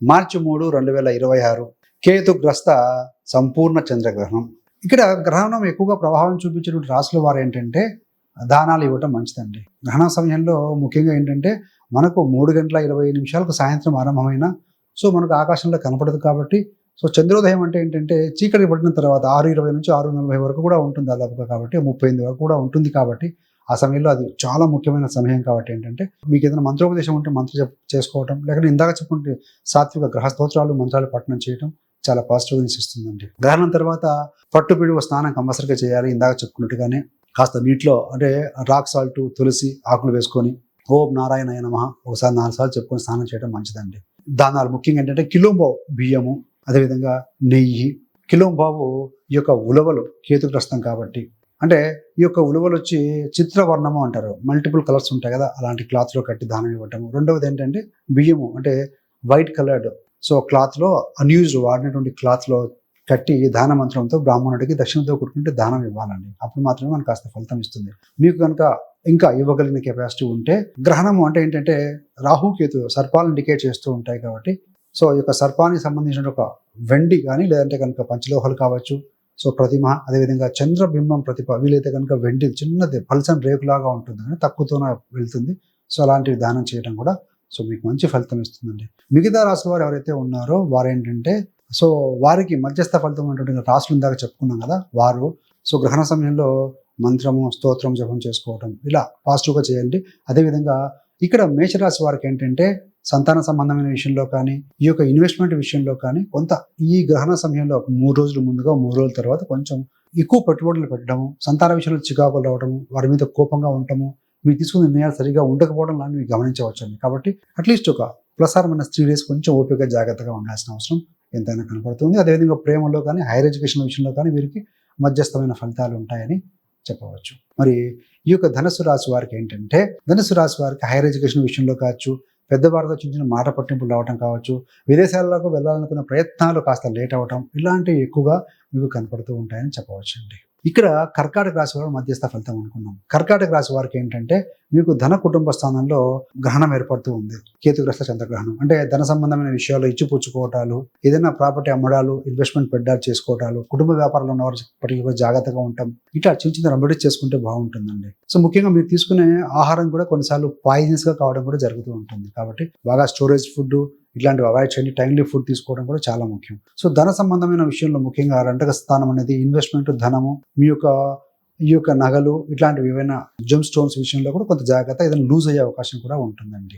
మార్చి 3, 2026 కేతుగ్రస్త సంపూర్ణ చంద్రగ్రహణం. ఇక్కడ గ్రహణం ఎక్కువగా ప్రభావం చూపించేటువంటి రాశుల వారు ఏంటంటే దానాలు ఇవ్వటం మంచిదండి. గ్రహణ సమయంలో ముఖ్యంగా ఏంటంటే మనకు 3:20 సాయంత్రం ఆరంభమైన మనకు ఆకాశంలో కనపడదు కాబట్టి చంద్రోదయం అంటే ఏంటంటే చీకటి పడిన తర్వాత 6:20 నుంచి 6:40 వరకు కూడా ఉంటుంది దాదాపుగా, కాబట్టి 38 వరకు కూడా ఉంటుంది. కాబట్టి ఆ సమయంలో అది చాలా ముఖ్యమైన సమయం. కాబట్టి ఏంటంటే మీకు ఏదైనా మంత్రోపదేశం ఉంటే మంత్ర చేసుకోవటం, లేకపోతే ఇందాక చెప్పుకుంటే సాత్విక గ్రహ స్తోత్రాలు మంత్రాలు పఠనం చేయటం చాలా పాజిటివ్నెస్ ఇస్తుందండి. గ్రహణం తర్వాత పట్టుపిడువ స్నానం కంపల్సరీగా చేయాలి. ఇందాక చెప్పుకున్నట్టుగానే కాస్త నీటిలో అంటే రాక్ సాల్ట్, తులసి ఆకులు వేసుకొని ఓం నారాయణాయ నమః ఒకసారి 4 సార్లు చెప్పుకొని స్నానం చేయడం మంచిదండి. దానాలు ముఖ్యంగా ఏంటంటే కిలోంబావు బియ్యము, అదేవిధంగా నెయ్యి. కిలోంబావు ఈ యొక్క ఉలవలు కేతుగ్రస్తం కాబట్టి, అంటే ఈ యొక్క ఉలవలు వచ్చి చిత్రవర్ణము అంటారు, మల్టిపుల్ కలర్స్ ఉంటాయి కదా, అలాంటి క్లాత్లో కట్టి దానం ఇవ్వటము. రెండవది ఏంటంటే బియ్యము అంటే వైట్ కలర్డ్ క్లాత్లో అన్యూజ్డ్ వాడినటువంటి క్లాత్లో కట్టి దాన మంత్రంతో బ్రాహ్మణుడికి దక్షిణతో కొట్టుకుంటే దానం ఇవ్వాలండి. అప్పుడు మాత్రమే మనకు కాస్త ఫలితం ఇస్తుంది. మీకు కనుక ఇంకా ఇవ్వగలిగిన కెపాసిటీ ఉంటే, గ్రహణము అంటే ఏంటంటే రాహుకేతు సర్పాలను ఇండికేట్ చేస్తూ ఉంటాయి కాబట్టి ఈ యొక్క సర్పానికి సంబంధించిన ఒక వెండి కానీ లేదంటే కనుక పంచలోహాలు కావచ్చు, ప్రతిమ, అదేవిధంగా చంద్రబింబం ప్రతిభ, వీలైతే కనుక వెండి చిన్నది పల్సన్ రేకులాగా ఉంటుంది కానీ తక్కువతోనే వెళ్తుంది. అలాంటివి దానం చేయడం కూడా మీకు మంచి ఫలితం ఇస్తుందండి. మిగతా రాసుల వారు ఎవరైతే ఉన్నారో వారు ఏంటంటే వారికి మధ్యస్థ ఫలితం ఉన్నటువంటి రాసులు ఇందాక చెప్పుకున్నాం కదా, వారు గ్రహణ సమయంలో మంత్రము, స్తోత్రం జపం చేసుకోవటం ఇలా పాజిటివ్గా చేయండి. అదేవిధంగా ఇక్కడ మేషరాశి వారికి ఏంటంటే సంతాన సంబంధమైన విషయంలో కానీ, ఈ యొక్క ఇన్వెస్ట్మెంట్ విషయంలో కానీ కొంత ఈ గ్రహణ సమయంలో 3 రోజుల ముందుగా 3 రోజుల తర్వాత కొంచెం ఎక్కువ పెట్టుబడులు పెట్టడము, సంతాన విషయంలో చికాకులు రావడము, వారి మీద కోపంగా ఉండటము, మీరు తీసుకున్న నిర్ణయాలు సరిగా ఉండకపోవడం లాంటివి మీరు గమనించవచ్చండి. కాబట్టి అట్లీస్ట్ ఒక +-3 డేస్ కొంచెం ఓపికగా జాగ్రత్తగా ఉండాల్సిన అవసరం ఎంతైనా కనపడుతుంది. అదేవిధంగా ప్రేమలో కానీ, హైయర్ ఎడ్యుకేషన్ విషయంలో కానీ వీరికి మధ్యస్థమైన ఫలితాలు ఉంటాయని చెప్పవచ్చు. మరి ఈ యొక్క ధనుసు రాశి వారికి ఏంటంటే, ధనుసు రాశి వారికి హైయర్ ఎడ్యుకేషన్ విషయంలో కావచ్చు, పెద్దవారితో చిన్న మాట పట్టింపులు రావటం కావచ్చు, విదేశాలకు వెళ్ళాలనుకున్న ప్రయత్నాలు కాస్త లేట్ అవ్వటం, ఇలాంటివి ఎక్కువగా మీకు కనపడుతూ ఉంటాయని చెప్పవచ్చు అండి. ఇక్కడ కర్కాటక రాశి వారు మధ్యస్థ ఫలితం అనుకున్నాం. కర్కాటక రాశి వారికి ఏంటంటే మీకు ధన కుటుంబ స్థానంలో గ్రహణం ఏర్పడుతూ ఉంది, కేతుగ్రస్త చంద్రగ్రహణం. అంటే ధన సంబంధమైన విషయాలు ఇచ్చిపుచ్చుకోవటాలు, ఏదైనా ప్రాపర్టీ అమ్మడాలు, ఇన్వెస్ట్మెంట్ పెట్టాలు చేసుకోవటాలు, కుటుంబ వ్యాపారంలో ఉన్నవారు పర్టికులర్గా జాగ్రత్తగా ఉంటాం. ఇట్లా చిన్న రెమెడీస్ చేసుకుంటే బాగుంటుందండి. ముఖ్యంగా మీరు తీసుకునే ఆహారం కూడా కొన్నిసార్లు పాయిజనస్ గా కావడం కూడా జరుగుతూ ఉంటుంది. కాబట్టి బాగా స్టోరేజ్ ఫుడ్ ఇట్లాంటివి అవాయిడ్ చేయండి. టైమ్లీ ఫుడ్ తీసుకోవడం కూడా చాలా ముఖ్యం. ధన సంబంధమైన విషయంలో ముఖ్యంగా రెండవ స్థానం అనేది ఇన్వెస్ట్మెంట్, ధనము, మీ యొక్క నగలు ఇట్లాంటివి ఏవైనా జెమ్ స్టోన్స్ విషయంలో కూడా కొంత జాగ్రత్త, ఏదైనా లూజ్ అయ్యే అవకాశం కూడా ఉంటుందండి.